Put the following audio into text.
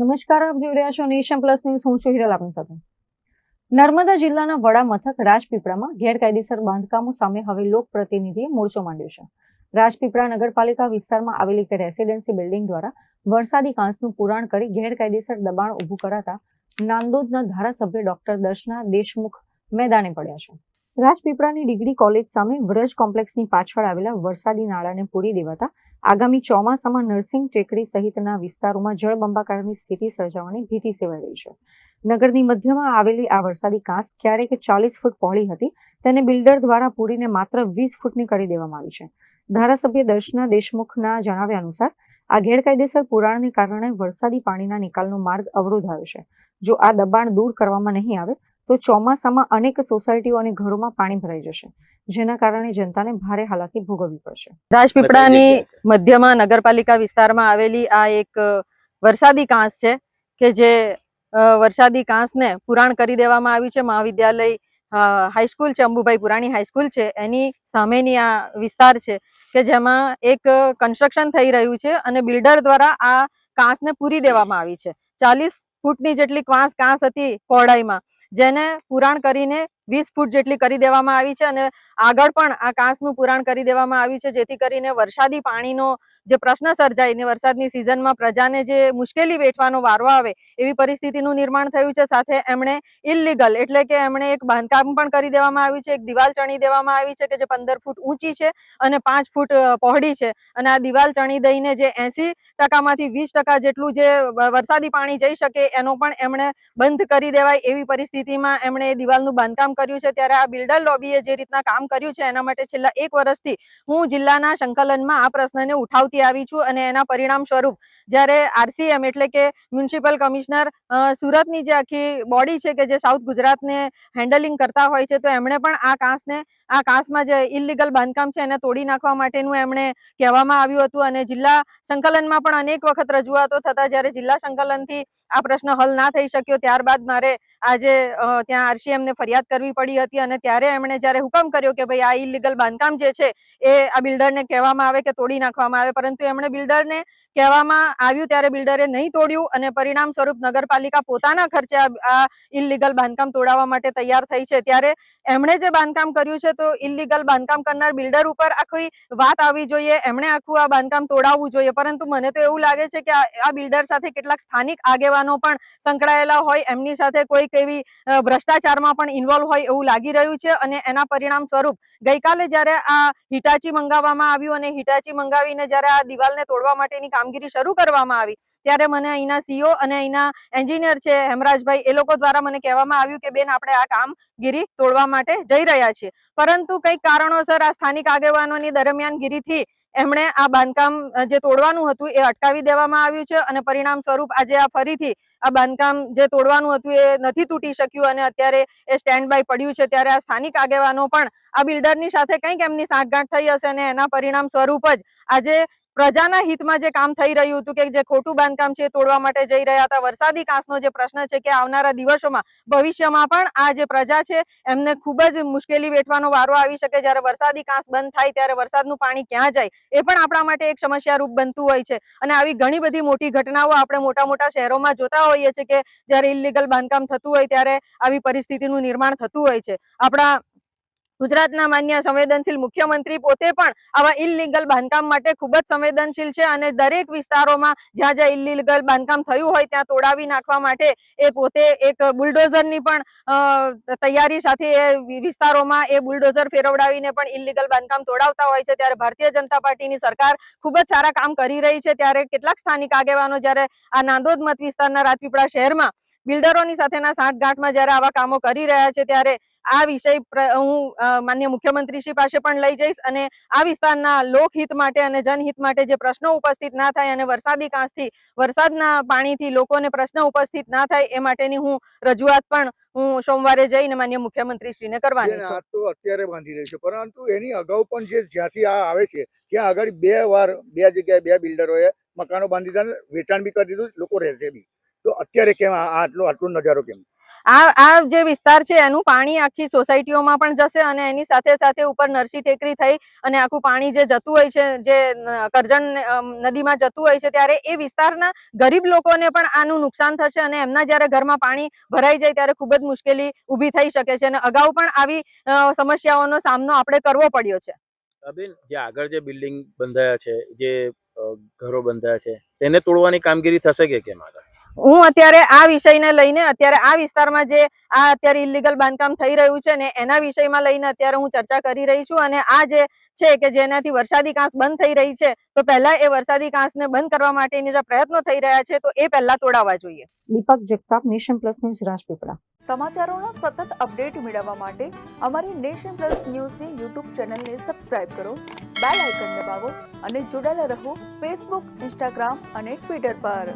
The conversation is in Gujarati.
નમસ્કાર, આપ જોઈ રહ્યા છો નેશન પ્લસ ન્યૂઝ. હું છું હિરલ આપની સાથે. નર્મદા જિલ્લાના વડા મથક રાજપીપળામાં ગેરકાયદેસર બાંધકામો સામે હવે લોકપ્રતિનિધિએ મોરચો માંડ્યો છે. રાજપીપળા નગરપાલિકા વિસ્તારમાં આવેલી એક રેસિડેન્સી બિલ્ડિંગ દ્વારા વરસાદી કાંસનું પુરાણ કરી ગેરકાયદેસર દબાણ ઊભું કરાતા નાંદોદના ધારાસભ્ય ડોક્ટર દર્શના દેશમુખ મેદાને પડ્યા છે. રાજપીપળાની ડિગ્રી કોલેજ સામે વ્રજ કોમ્પ્લેક્સની પાછળ આવેલા વરસાદી નાળાને પૂરી દેવાતા આગામી ચોમાસામાં નર્સિંગ ટેકરી સહિતના વિસ્તારોમાં જળબંબાકારની સ્થિતિ સર્જાવાની ભીતિ સેવાઈ રહી છે. નગરની મધ્યમાં આવેલી આ વરસાદી કાંસ ક્યારેક 40 ફૂટ પહોળી હતી, તેને બિલ્ડર દ્વારા પૂરીને માત્ર 20 ફૂટની કરી દેવામાં આવી છે. ધારાસભ્ય દર્શના દેશમુખના જણાવ્યા અનુસાર આ ગેરકાયદેસર પુરાણને કારણે વરસાદી પાણીના નિકાલનો માર્ગ અવરોધાયો છે. જો આ દબાણ દૂર કરવામાં નહીં આવે તો ચોમાસામાં અનેક સોસાયટીઓ અને ઘરોમાં પાણી ભરાઈ જશે, જેના કારણે જનતાને ભારે હાલાકી ભોગવવી પડશે. રાજપીપળાની મધ્યમાં નગરપાલિકા વિસ્તારમાં આવેલી આ એક વરસાદી કાંસ છે કે જે વરસાદી કાંસને પુરાણ કરી દેવામાં આવી છે. મહાવિદ્યાલય હાઈસ્કૂલ છે, અંબુભાઈ પુરાણી હાઈસ્કૂલ છે, એની સામેની આ વિસ્તાર છે કે જેમાં એક કન્સ્ટ્રક્શન થઈ રહ્યું છે અને બિલ્ડર દ્વારા આ કાંસને પૂરી દેવામાં આવી છે. 40 ફૂટની જેટલી કાંસ હતી પહોળાઈમાં, જેને પુરાણ કરીને 20 ફૂટ જેટલી કરી દેવામાં આવી છે અને આગળ પણ આ કાંસનું પુરાણ કરી દેવામાં આવ્યું છે, જેથી કરીને વરસાદી પાણીનો જે પ્રશ્ન સર્જાય ને વરસાદની સિઝનમાં પ્રજાને જે મુશ્કેલી વેઠવાનો વારો આવે એવી પરિસ્થિતિનું નિર્માણ થયું છે. સાથે એમણે ઇલીગલ એટલે કે એમણે એક બાંધકામ પણ કરી દેવામાં આવ્યું છે, એક દિવાલ ચણી દેવામાં આવી છે કે જે 15 ફૂટ ઊંચી છે અને 5 ફૂટ પહોળી છે. અને આ દિવાલ ચણી દઈને જે 80%માંથી 20% જેટલું જે વરસાદી પાણી જઈ શકે એનો પણ એમણે બંધ કરી દેવાય એવી પરિસ્થિતિમાં એમણે એ દિવાલનું બાંધકામ કર્યું છે. ત્યારે આ બિલ્ડર લોબીએ જે રીતના કામ કર્યું છે એના માટે છેલ્લા 1 વર્ષથી હું જિલ્લાના સંકલનમાં આ પ્રશ્નને ઉઠાવતી આવી છું અને એના પરિણામ સ્વરૂપ જ્યારે આરસીએમ એટલે કે મ્યુનિસિપલ કમિશનર સુરતની જે આખી બોડી છે કે જે સાઉથ ગુજરાતને હેન્ડલિંગ કરતા હોય છે, તો એમણે પણ આ કાંસમાં જે ઇલીગલ બાંધકામ છે એને તોડી નાખવા માટેનું એમણે કહેવામાં આવ્યું હતું અને જિલ્લા સંકલનમાં પણ અનેક વખત રજૂઆતો થતા જ્યારે જિલ્લા સંકલનથી આ પ્રશ્ન હલ ના થઈ શક્યો, ત્યારબાદ મારે આજે ત્યાં આરસીએમને ફરિયાદ કરવી પડી હતી અને ત્યારે એમણે જ્યારે હુકમ કર્યો કે ભાઈ આ ઇલીગલ બાંધકામ જે છે એ આ બિલ્ડરને કહેવામાં આવે કે તોડી નાખવામાં આવે, પરંતુ એમણે બિલ્ડરને કહેવામાં આવ્યું ત્યારે બિલ્ડરે નહીં તોડ્યું અને પરિણામ સ્વરૂપ નગરપાલિકા પોતાના ખર્ચે આ ઇલીગલ બાંધકામ તોડાવવા માટે તૈયાર થઈ છે. ત્યારે એમણે જે બાંધકામ કર્યું છે તો ઇલીગલ બાંધકામ કરનાર બિલ્ડર ઉપર આખી વાત આવવી જોઈએ, એમણે આખું આ બાંધકામ તોડાવવું જોઈએ. પરંતુ મને તો એવું લાગે છે કે આ બિલ્ડર સાથે કેટલાક સ્થાનિક આગેવાનો પણ સંકળાયેલા હોય, એમની સાથે કોઈક એવી ભ્રષ્ટાચારમાં પણ ઇન્વોલ્વ હોય એવું લાગી રહ્યું છે. અને એના પરિણામ સ્વરૂપ ગઈકાલે જ્યારે આ હિટાચી મંગાવવામાં આવ્યું અને હિટાચી મંગાવીને જ્યારે આ દિવાલને તોડવા માટેની કામગીરી શરૂ કરવામાં આવી ત્યારે મને અહીંના સીઓ અને અહીંના એન્જિનિયર છે હેમરાજભાઈ, એ લોકો દ્વારા મને કહેવામાં આવ્યું કે બેન આપણે આ કામગીરી તોડવા માટે જઈ રહ્યા છીએ. પરંતુ કંઈક કારણોસર આ સ્થાનિક આગેવાનોની દરમિયાનગીરીથી એમણે આ બાંધકામ જે તોડવાનું હતું એ અટકાવી દેવામાં આવ્યું છે અને પરિણામ સ્વરૂપ આજે આ ફરીથી આ બાંધકામ જે તોડવાનું હતું એ નથી તૂટી શક્યું અને અત્યારે એ સ્ટેન્ડ બાય પડ્યું છે. ત્યારે આ સ્થાનિક આગેવાનો પણ આ બિલ્ડરની સાથે કંઈક એમની સાંઠગાંઠ થઈ હશે અને એના પરિણામ સ્વરૂપ જ આજે પ્રજાના હિતમાં જે કામ થઈ રહ્યું હતું કે જે ખોટું બાંધકામ છે એ તોડવા માટે જઈ રહ્યા હતા. વરસાદી કાંસનો જે પ્રશ્ન છે કે આવનારા દિવસોમાં ભવિષ્યમાં પણ આ જે પ્રજા છે એમને ખૂબ જ મુશ્કેલી વેઠવાનો વારો આવી શકે. જ્યારે વરસાદી કાંસ બંધ થાય ત્યારે વરસાદનું પાણી ક્યાં જાય એ પણ આપણા માટે એક સમસ્યા રૂપ બનતું હોય છે. અને આવી ઘણી બધી મોટી ઘટનાઓ આપણે મોટા મોટા શહેરોમાં જોતા હોઈએ છીએ કે જ્યારે ઇલીગલ બાંધકામ થતું હોય ત્યારે આવી પરિસ્થિતિનું નિર્માણ થતું હોય છે. આપણા ગુજરાતના માન્ય સંવેદનશીલ મુખ્યમંત્રી પોતે પણ આવા ઇલીગલ બાંધકામ માટે ખૂબ જ સંવેદનશીલ છે અને દરેક વિસ્તારોમાં જ્યાં જ્યાં ઇલીગલ બાંધકામ થયું હોય ત્યાં તોડાવી નાખવા માટે એ પોતે એક બુલડોઝરની પણ તૈયારી સાથે એ વિસ્તારોમાં એ બુલડોઝર ફેરવડાવીને પણ ઇલીગલ બાંધકામ તોડાવતા હોય છે. ત્યારે ભારતીય જનતા પાર્ટીની સરકાર ખૂબ જ સારા કામ કરી રહી છે. ત્યારે કેટલાક સ્થાનિક આગેવાનો જ્યારે આ નાંદોદ મત વિસ્તારના રાજપીપળા શહેરમાં બિલ્ડરોની સાથેના સાંઠગાંઠમાં જ્યારે આવા કામો કરી રહ્યા છે ત્યારે આ વિષય હું માન્ય મુખ્યમંત્રીશ્રી પાસે પણ લઈ જઈશ અને આ વિસ્તારના લોકહિત માટે અને જનહિત માટે જે પ્રશ્નો ઉપસ્થિત ના થાય અને વરસાદી કાંસથી વરસાદના પાણીથી લોકોને પ્રશ્ન ઉપસ્થિત ના થાય એ માટેની હું રજૂઆત પણ હું સોમવારે જઈને માન્ય મુખ્યમંત્રીશ્રીને કરવાની છું. તો અત્યારે બાંધી રહી છે, પરંતુ એની અગાઉ પણ જે જ્યાંથી આ આવે છે ત્યાં આગળ 2 વાર 2 જગ્યાએ 2 બિલ્ડરોએ મકાનો બાંધી દીધા, વેચાણ બી કરી દીધું, લોકો રહેશે બી. તો અત્યારે કેમ આટલો નજારો કેમ? આ જે વિસ્તાર છે એનું પાણી આખી સોસાયટીઓમાં પણ જશે અને એની સાથે સાથે ઉપર નરસી ટેકરી થઈ અને આખું પાણી જે જતું હોય છે, જે કરજણ નદીમાં જતું હોય છે, ત્યારે એ વિસ્તારના ગરીબ લોકોને પણ આનું નુકસાન થશે અને એમના જ્યારે ઘરમાં પાણી ભરાઈ જાય ત્યારે ખૂબ જ મુશ્કેલી ઊભી થઈ શકે છે અને અગાઉ પણ આવી સમસ્યાઓનો સામનો આપણે કરવો પડ્યો છે. બેન, જે આગળ જે બિલ્ડિંગ બંધાયા છે, જે ઘરો બંધાયા છે, તેને તોડવાની કામગીરી થશે કે કેમ આગળ? હું અત્યારે આ વિષયને લઈને અત્યારે આ વિસ્તારમાં જે આ અત્યારે ઇલીગલ બાંધકામ થઈ રહ્યું છે ને એના વિષયમાં લઈને અત્યારે હું ચર્ચા કરી રહી છું અને આ જે છે કે જેનાથી વરસાદી કાંસ બંધ થઈ રહી છે, તો પહેલા એ વરસાદી કાંસને બંધ કરવા માટેની જે પ્રયત્નો થઈ રહ્યા છે તો એ પહેલા તોડાવવા જોઈએ. Deepak Jagtap, nation plus news, Rajpipla. સમાચારોનો સતત અપડેટ મેળવવા માટે અમારી નેશન પ્લસ ન્યૂઝની યુટ્યુબ ચેનલને સબસ્ક્રાઇબ કરો, બેલ આઇકન દબાવો અને જોડાયેલા રહો ફેસબુક, ઇન્સ્ટાગ્રામ અને ટ્વિટર પર.